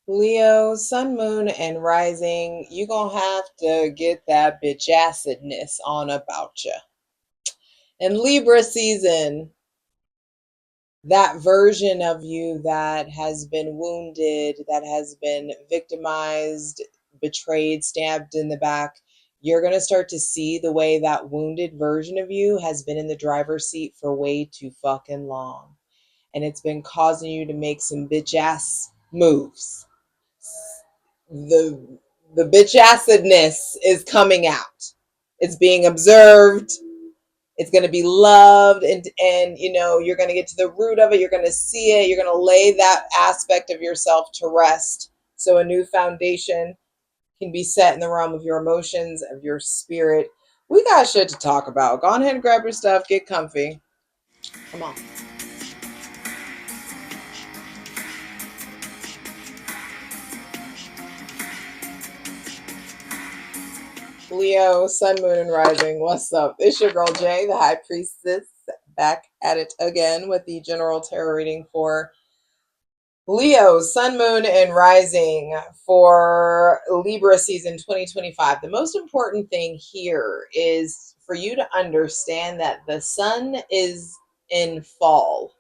Leo, sun, moon, and rising, you gonna have to get that bitch acidness on about you. And Libra season, that version of you that has been wounded, that has been victimized, betrayed, stabbed in the back, you're going to start to see the way that wounded version of you has been in the driver's seat for way too fucking long. And it's been causing you to make some bitch ass moves. The the bitch acidness is coming out. It's being observed. It's going to be loved, and you're going to get to the root of it. You're going to see it. You're going to lay that aspect of yourself to rest, so a new foundation can be set in the realm of your emotions, of your spirit. We got shit to talk about. Go ahead and grab your stuff, get comfy. Come on. Leo, sun, moon, and rising. What's up? It's your girl Jay, the high priestess, back at it again with the general tarot reading for Leo, sun, moon, and rising for Libra season 2025. The most important thing here is for you to understand that the sun is in fall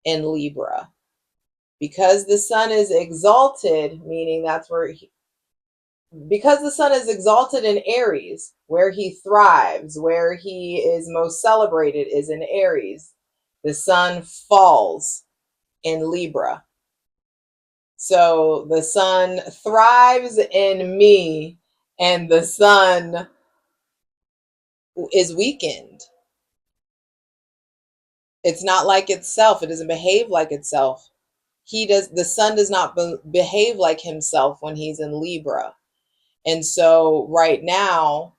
in Libra. Because the sun is exalted, meaning that's where because the sun is exalted in Aries, where he thrives, where he is most celebrated is in Aries. The sun falls in Libra. So the sun thrives in me, and the sun is weakened. It's not like itself. It doesn't behave like itself. The sun does not behave like himself when he's in Libra. And so right now,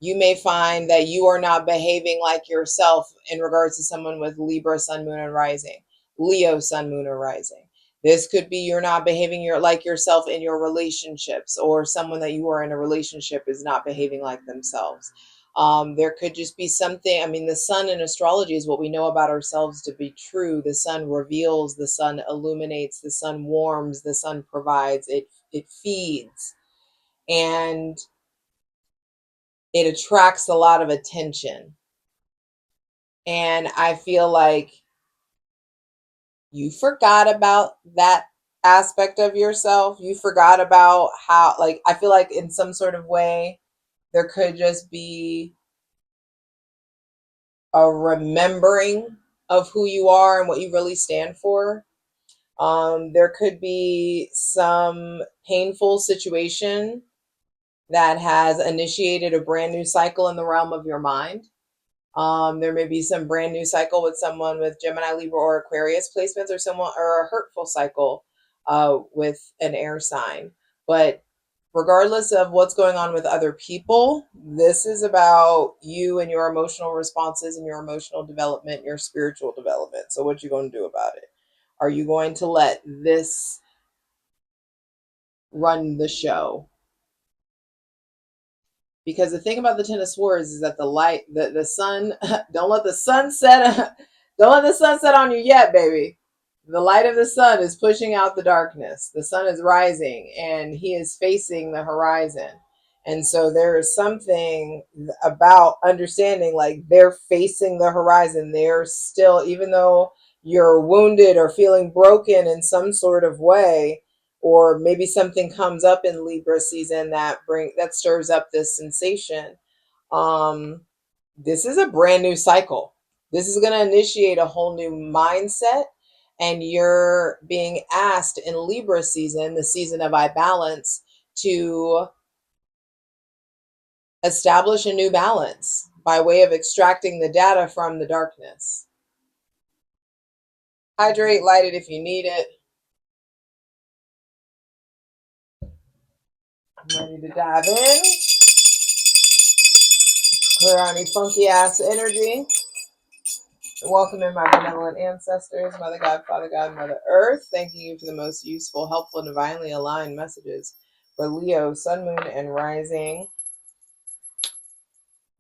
you may find that you are not behaving like yourself in regards to someone with Libra, sun, moon, and rising, Leo, sun, moon, or rising. This could be you're not behaving like yourself in your relationships, or someone that you are in a relationship is not behaving like themselves. There could just be something. I mean, the sun in astrology is what we know about ourselves to be true. The sun reveals, the sun illuminates, the sun warms, the sun provides, it feeds. And it attracts a lot of attention. And I feel like you forgot about that aspect of yourself. You forgot about how, like, I feel like in some sort of way, there could just be a remembering of who you are and what you really stand for. There could be some painful situation that has initiated a brand new cycle in the realm of your mind. There may be some brand new cycle with someone with Gemini, Libra, or Aquarius placements, or someone, or a hurtful cycle with an air sign. But regardless of what's going on with other people, this is about you and your emotional responses and your emotional development, your spiritual development. So what you going to do about it? Are you going to let this run the show? Because the thing about the Ten of Swords is that the sun, don't let the sun set, don't let the sun set on you yet, baby. The light of the sun is pushing out the darkness. The sun is rising and he is facing the horizon. And so there is something about understanding, like, they're facing the horizon. They're still, even though you're wounded or feeling broken in some sort of way, or maybe something comes up in Libra season that stirs up this sensation. Um, this is a brand new cycle. This is going to initiate a whole new mindset, and you're being asked in Libra season, the season of I balance, to establish a new balance by way of extracting the data from the darkness. Hydrate, light it if you need it. I'm ready to dive in. Clear out any funky ass energy. Welcome in my benevolent ancestors, Mother God, Father God, Mother Earth. Thanking you for the most useful, helpful, and divinely aligned messages for Leo, Sun, Moon, and Rising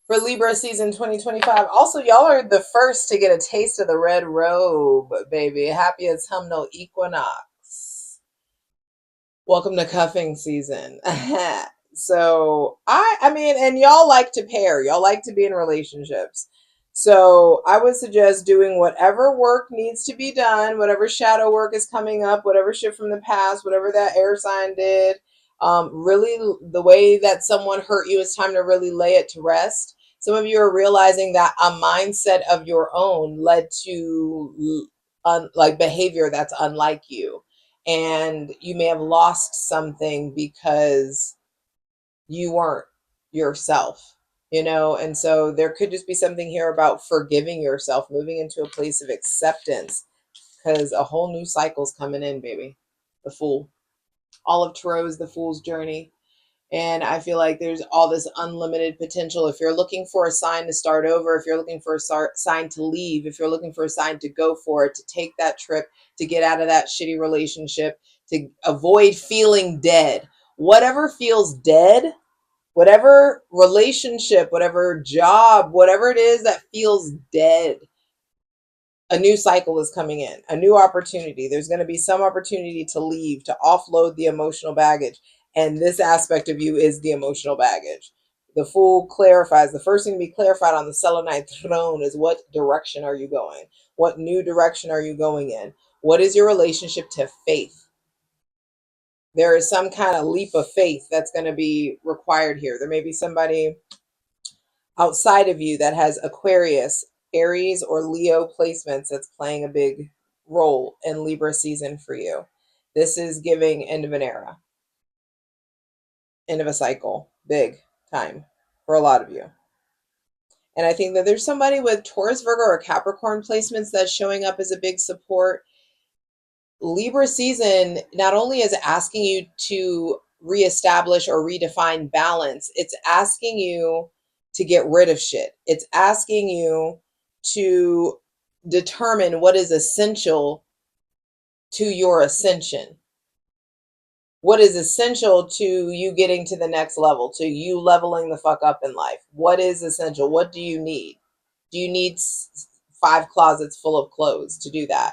for Libra season 2025. Also, y'all are the first to get a taste of the red robe, baby. Happy autumnal equinox. Welcome to cuffing season. So I mean, and y'all like to pair, y'all like to be in relationships. So I would suggest doing whatever work needs to be done, whatever shadow work is coming up, whatever shit from the past, whatever that air sign did. Really, the way that someone hurt you, it's time to really lay it to rest. Some of you are realizing that a mindset of your own led to like behavior that's unlike you, and you may have lost something because you weren't yourself, and so there could just be something here about forgiving yourself, moving into a place of acceptance, because a whole new cycle's coming in, baby. The Fool. All of Tarot is the Fool's journey. And I feel like there's all this unlimited potential. If you're looking for a sign to start over, if you're looking for a sign to leave, if you're looking for a sign to go for it, to take that trip, to get out of that shitty relationship, to avoid feeling dead, whatever feels dead, whatever relationship, whatever job, whatever it is that feels dead, a new cycle is coming in, a new opportunity. There's going to be some opportunity to leave, to offload the emotional baggage. And this aspect of you is the emotional baggage. The Fool clarifies, the first thing to be clarified on the selenite throne is, what direction are you going? What new direction are you going in? What is your relationship to faith? There is some kind of leap of faith that's going to be required here. There may be somebody outside of you that has Aquarius, Aries, or Leo placements that's playing a big role in Libra season for you. This is giving end of an era, end of a cycle, big time for a lot of you. And I think that there's somebody with Taurus, Virgo, or Capricorn placements that's showing up as a big support. Libra season not only is asking you to reestablish or redefine balance, it's asking you to get rid of shit. It's asking you to determine what is essential to your ascension, what is essential to you getting to the next level, to you leveling the fuck up in life. What is essential? What do you need? Do you need 5 closets full of clothes to do that?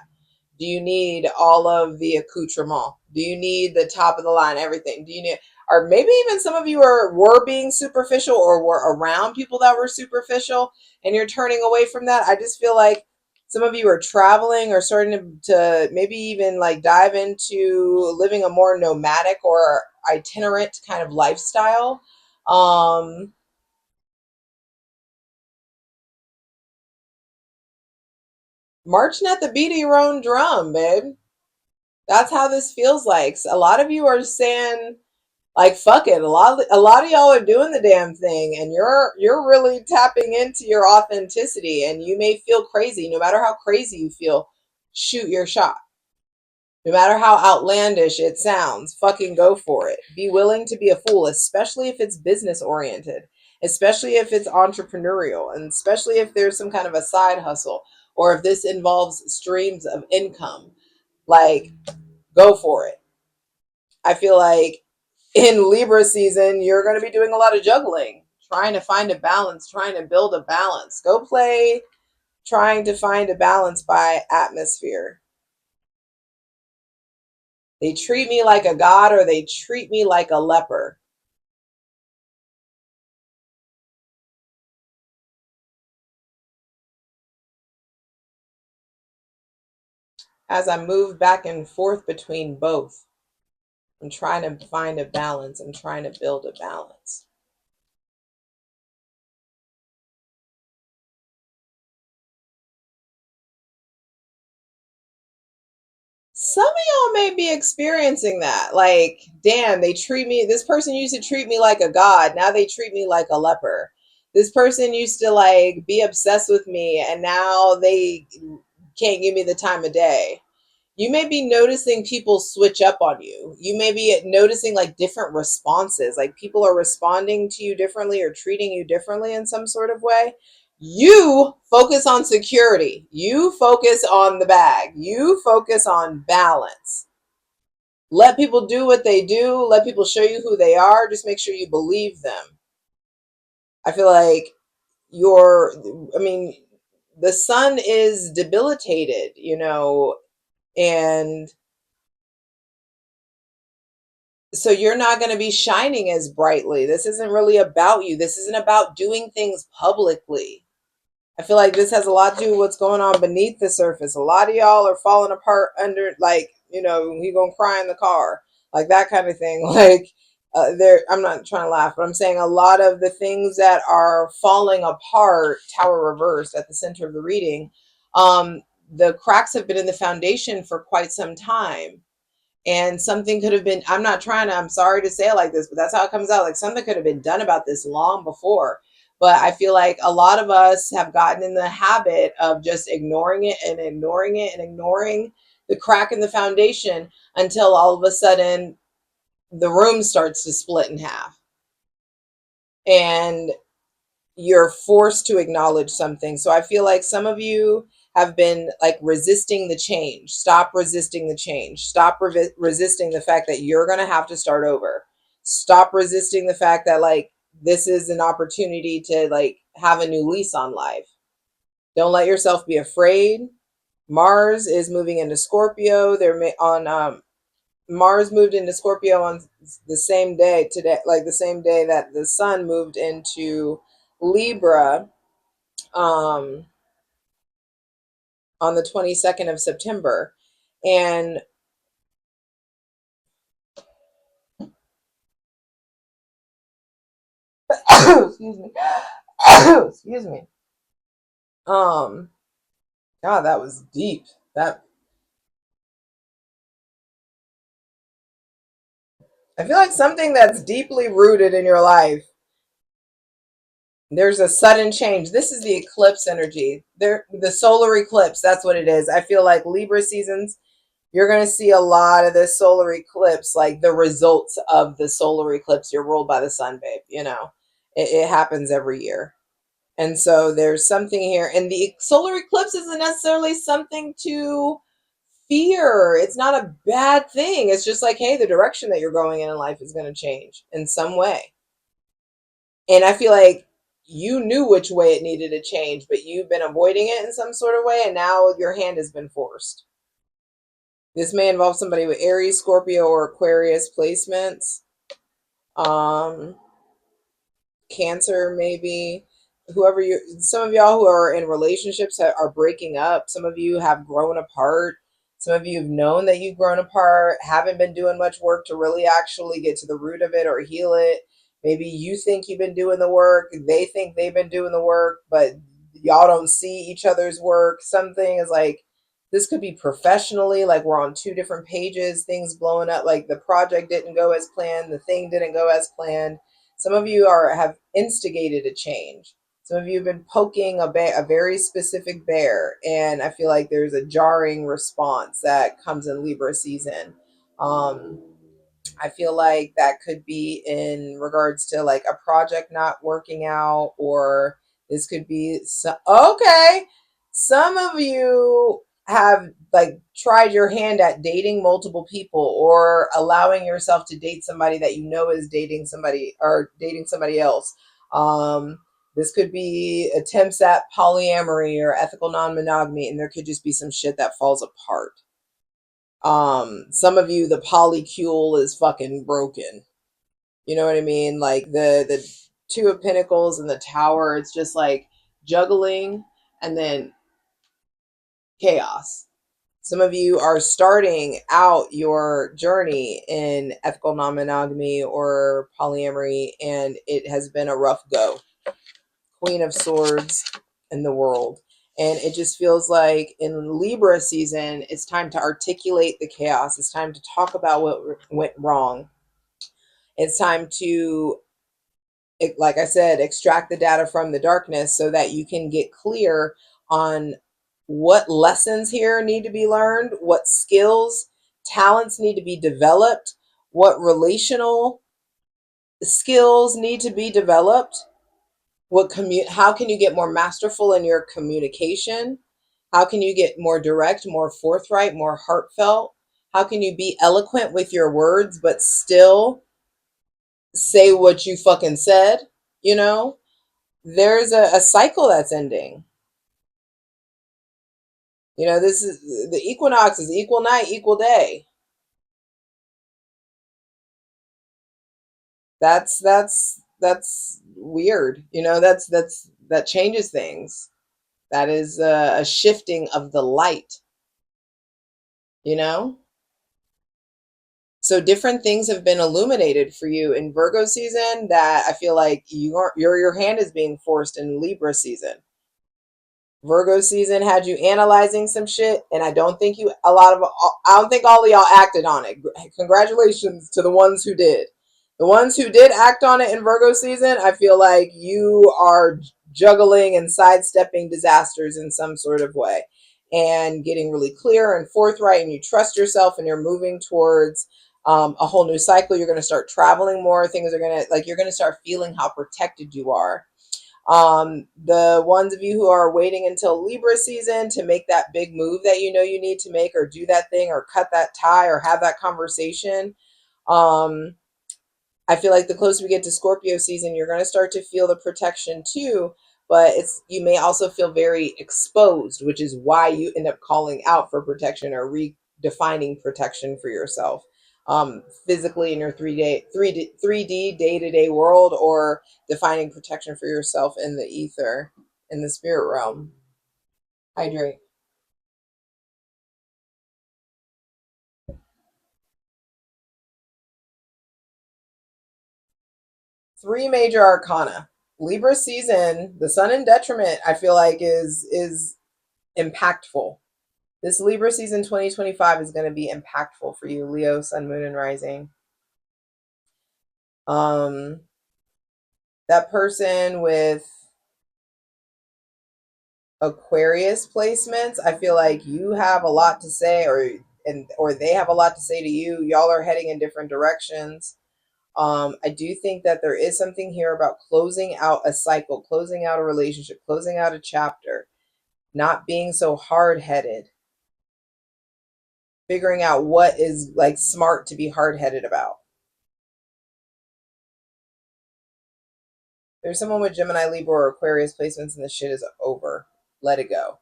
Do you need all of the accoutrement? Do you need the top of the line, everything? Do you need, or maybe even some of you were being superficial or were around people that were superficial and you're turning away from that. I just feel like some of you are traveling or starting to maybe even like dive into living a more nomadic or itinerant kind of lifestyle. Um, Marching at the beat of your own drum, babe. That's how this feels like. A lot of you are saying, like, fuck it. A lot of y'all are doing the damn thing, and you're really tapping into your authenticity. And you may feel crazy. No matter how crazy you feel, shoot your shot. No matter how outlandish it sounds, fucking go for it. Be willing to be a fool, especially if it's business oriented, especially if it's entrepreneurial, and especially if there's some kind of a side hustle, or if this involves streams of income. Like, go for it. I feel like in Libra season, you're going to be doing a lot of juggling, trying to find a balance, trying to build a balance. Go play trying to find a balance by atmosphere. They treat me like a god or they treat me like a leper. As I move back and forth between both, I'm trying to find a balance. I'm trying to build a balance. Some of y'all may be experiencing that. Like, damn, this person used to treat me like a god. Now they treat me like a leper. This person used to like be obsessed with me and now they can't give me the time of day. You may be noticing people switch up on you. You may be noticing like different responses, like people are responding to you differently or treating you differently in some sort of way. You focus on security. You focus on the bag. You focus on balance. Let people do what they do. Let people show you who they are. Just make sure you believe them. I feel like I mean, the sun is debilitated, and So you're not going to be shining as brightly. This isn't really about you. This isn't about doing things publicly. I feel like this has a lot to do with what's going on beneath the surface. A lot of y'all are falling apart under, like, you know, he gonna cry in the car, like that kind of thing. Like, there. I'm not trying to laugh, but I'm saying a lot of the things that are falling apart, tower reversed at the center of the reading. The cracks have been in the foundation for quite some time, and something could have been, I'm not trying to, I'm sorry to say it like this, but that's how it comes out. Like, something could have been done about this long before. But I feel like a lot of us have gotten in the habit of just ignoring it and ignoring it and ignoring the crack in the foundation until all of a sudden the room starts to split in half. And you're forced to acknowledge something. So I feel like some of you have been like resisting the change. Stop resisting the change. Stop resisting the fact that you're going to have to start over. Stop resisting the fact that, like, this is an opportunity to, like, have a new lease on life. Don't let yourself be afraid. Mars is moving into Scorpio. They're on Mars moved into Scorpio on the same day today, like the same day that the sun moved into Libra, um, on the 22nd of September. And excuse me. Excuse me. Um, God, that was deep. That, I feel like something that's deeply rooted in your life. There's a sudden change. This is the eclipse energy. There, the solar eclipse. That's what it is. I feel like Libra seasons, you're going to see a lot of this solar eclipse, like the results of the solar eclipse. You're ruled by the sun, babe. You know, it happens every year. And so there's something here. And the solar eclipse isn't necessarily something to fear. It's not a bad thing. It's just like, hey, the direction that you're going in life is going to change in some way. And I feel like you knew which way it needed to change, but you've been avoiding it in some sort of way. And now your hand has been forced. This may involve somebody with Aries, Scorpio, or Aquarius placements. Um, Cancer, maybe. Whoever you, some of y'all who are in relationships are breaking up. Some of you have grown apart. Some of you have known that you've grown apart, haven't been doing much work to really actually get to the root of it or heal it. Maybe you think you've been doing the work, they think they've been doing the work, but y'all don't see each other's work. Something is like, this could be professionally, like we're on two different pages, things blowing up, like the project didn't go as planned, the thing didn't go as planned. Some of you have instigated a change. Some of you have been poking a very specific bear, and I feel like there's a jarring response that comes in Libra season. Um, I feel like that could be in regards to like a project not working out, or this could be okay. Some of you have like tried your hand at dating multiple people or allowing yourself to date somebody that you know is dating somebody or dating somebody else. This could be attempts at polyamory or ethical non-monogamy, and there could just be some shit that falls apart. Some of you, the polycule is fucking broken. You know what I mean? Like the two of pentacles and the tower, it's just like juggling and then chaos. Some of you are starting out your journey in ethical non-monogamy or polyamory, and it has been a rough go. Queen of Swords in the world. And it just feels like in Libra season, it's time to articulate the chaos. It's time to talk about what went wrong. It's time to, like I said, extract the data from the darkness so that you can get clear on what lessons here need to be learned, what skills, talents need to be developed, what relational skills need to be developed, how can you get more masterful in your communication? How can you get more direct, more forthright, more heartfelt? How can you be eloquent with your words but still say what you fucking said? You know, there's a cycle that's ending. You know, this is the equinox is equal night, equal day. That's weird. You know, that changes things. That is a shifting of the light, you know? So different things have been illuminated for you in Virgo season that I feel like your hand is being forced in Libra season. Virgo season had you analyzing some shit, and I don't think I don't think all of y'all acted on it. Congratulations to the ones who did. The ones who did act on it in Virgo season, I feel like you are juggling and sidestepping disasters in some sort of way and getting really clear and forthright, and you trust yourself, and you're moving towards a whole new cycle. You're going to start traveling more. Things are going to, like, you're going to start feeling how protected you are. The ones of you who are waiting until Libra season to make that big move that you know you need to make, or do that thing, or cut that tie, or have that conversation. I feel like the closer we get to Scorpio season, you're going to start to feel the protection too, but you may also feel very exposed, which is why you end up calling out for protection or redefining protection for yourself. Physically in your 3D day-to-day world, or defining protection for yourself in the ether, in the spirit realm. Hydrate. Three major arcana. Libra season, the sun in detriment, I feel like is impactful. This Libra season 2025 is going to be impactful for you, Leo, sun, moon, and rising. That person with Aquarius placements, I feel like you have a lot to say, or they have a lot to say to you. Y'all are heading in different directions. I do think that there is something here about closing out a cycle, closing out a relationship, closing out a chapter, not being so hard-headed, figuring out what is like smart to be hard-headed about. There's someone with Gemini, Libra, or Aquarius placements, and the shit is over. Let it go.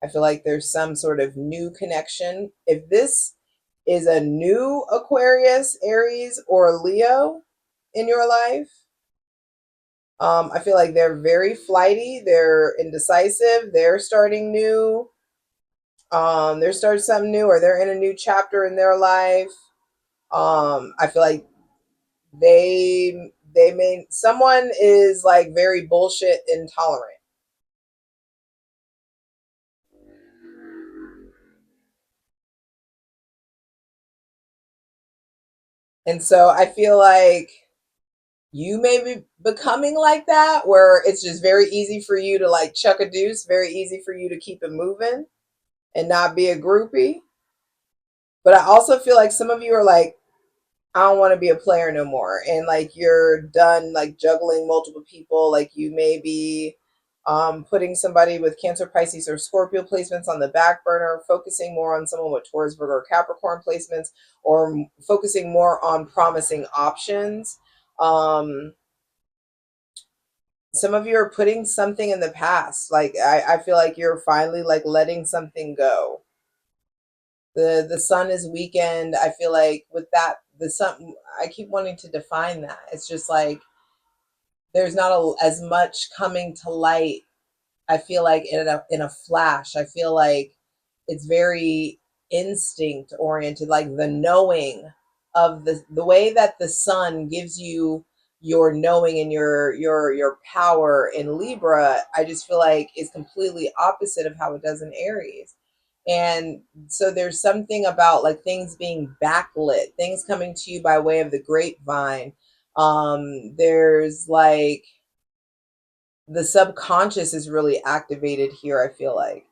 I feel like there's some sort of new connection. If this is a new Aquarius, Aries, or Leo in your life, I feel like they're very flighty. They're indecisive. They're starting new. They're starting something new, or they're in a new chapter in their life. I feel like someone is like very bullshit intolerant. And so I feel like you may be becoming like that, where it's just very easy for you to like chuck a deuce, very easy for you to keep it moving and not be a groupie. But I also feel like some of you are like, I don't want to be a player no more. And like you're done like juggling multiple people. Like you may be putting somebody with Cancer, Pisces, or Scorpio placements on the back burner, focusing more on someone with Taurus, Virgo, or Capricorn placements, or focusing more on promising options. Some of you are putting something in the past. Like I feel like you're finally like letting something go. The sun is weakened. I feel like with that, the sun, I keep wanting to define that. It's just like there's not as much coming to light. I feel like in a flash. I feel like it's very instinct oriented, like the knowing of the way that the sun gives you your knowing and your power in Libra. I just feel like is completely opposite of how it does in Aries. And so there's something about like things being backlit, things coming to you by way of the grapevine. There's like the subconscious is really activated here, I feel like,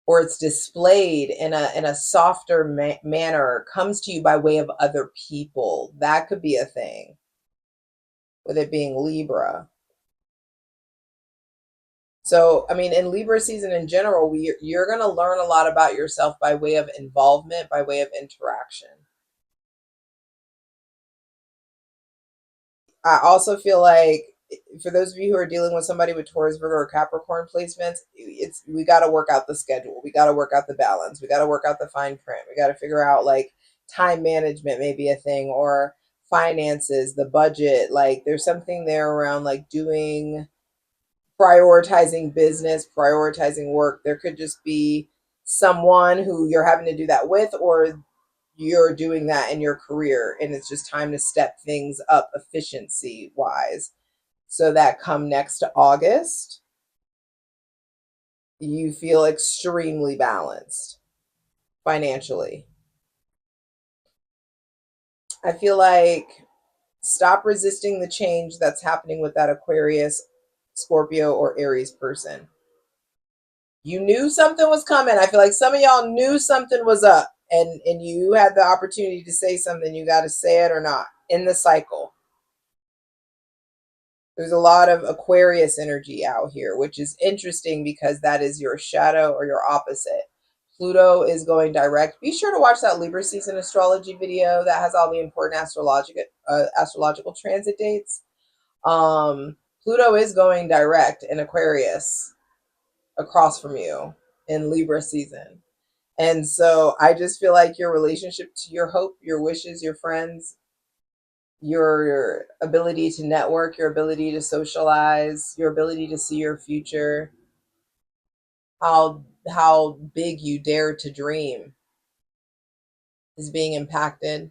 or it's displayed in a softer manner, comes to you by way of other people. That could be a thing with it being Libra. So, I mean, in Libra season in general, you're going to learn a lot about yourself by way of involvement, by way of interaction. I also feel like for those of you who are dealing with somebody with Taurus, Virgo, or Capricorn placements, we got to work out the schedule. We got to work out the balance. We got to work out the fine print. We got to figure out like time management may be a thing, or finances, the budget. Like there's something there around like doing, prioritizing business, prioritizing work. There could just be someone who you're having to do that with, or you're doing that in your career and it's just time to step things up efficiency wise, so that come next August you feel extremely balanced financially. I feel like stop resisting the change that's happening with that Aquarius, Scorpio, or Aries person. You knew something was coming. I feel like some of y'all knew something was up, and you had the opportunity to say something. You got to say it or not in the cycle. There's a lot of Aquarius energy out here, which is interesting because that is your shadow or your opposite. Pluto is going direct. Be sure to watch that Libra season astrology video that has all the important astrological transit dates. Pluto is going direct in Aquarius across from you in Libra season. And so I just feel like your relationship to your hope, your wishes, your friends, your ability to network, your ability to socialize, your ability to see your future, how big you dare to dream is being impacted.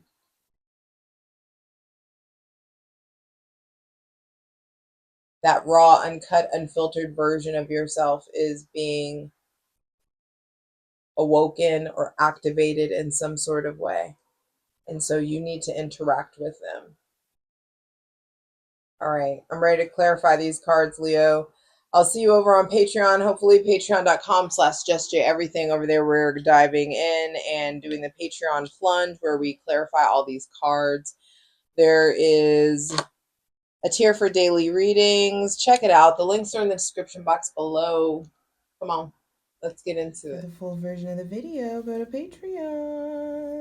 That raw, uncut, unfiltered version of yourself is being awoken or activated in some sort of way. And so you need to interact with them. All right, I'm ready to clarify these cards, Leo. I'll see you over on Patreon, hopefully patreon.com/JustJEverything. Over there, we're diving in and doing the Patreon plunge where we clarify all these cards. There is a tier for daily readings. Check it out. The links are in the description box below. Come on, let's get into it. For the full version of the video, go to Patreon.